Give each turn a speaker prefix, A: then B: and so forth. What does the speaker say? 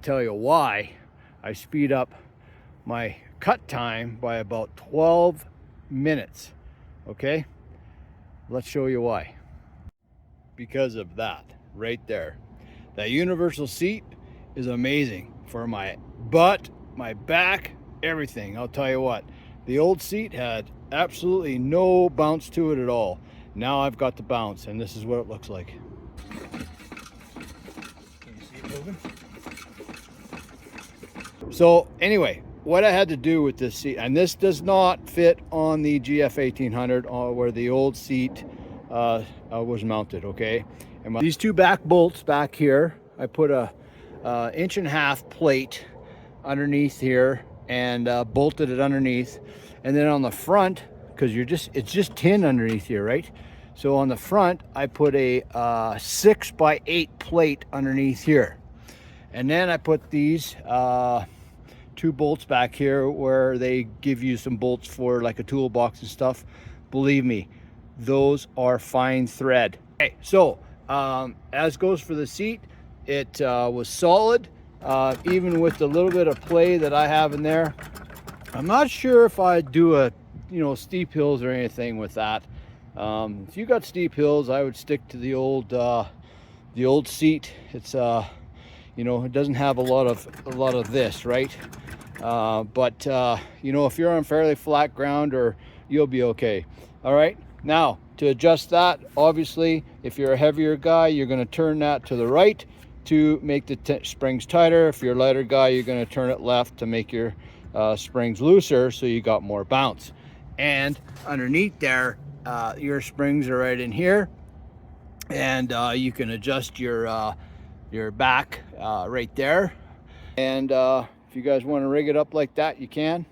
A: tell you why I speed up my cut time by about 12 minutes. Okay, let's show you why. Because of that right there. That universal seat is amazing for my butt, my back, everything. I'll tell you what, the old seat had absolutely no bounce to it at all. Now I've got the bounce, and this is what it looks like. Can you see it moving? So anyway, what I had to do with this seat, and this does not fit on the GF 1800 where the old seat was mounted, okay? And these two back bolts back here, I put a 1.5 inch plate underneath here and bolted it underneath. And then on the front, because it's just tin underneath here, right? So on the front, I put a 6x8 plate underneath here. And then I put these two bolts back here where they give you some bolts for like a toolbox and stuff. Believe me, those are fine thread. Okay, so as goes for the seat, it was solid, even with the little bit of play that I have in there. I'm not sure if I'd do a steep hills or anything with that. If you got steep hills, I would stick to the old seat. It's it doesn't have a lot of this, right? But if you're on fairly flat ground, or you'll be okay. All right, now to adjust that, obviously if you're a heavier guy, you're going to turn that to the right to make the springs tighter. If you're a lighter guy, you're going to turn it left to make your springs looser, so you got more bounce. And underneath there, your springs are right in here, and you can adjust your back right there. And if you guys want to rig it up like that, you can.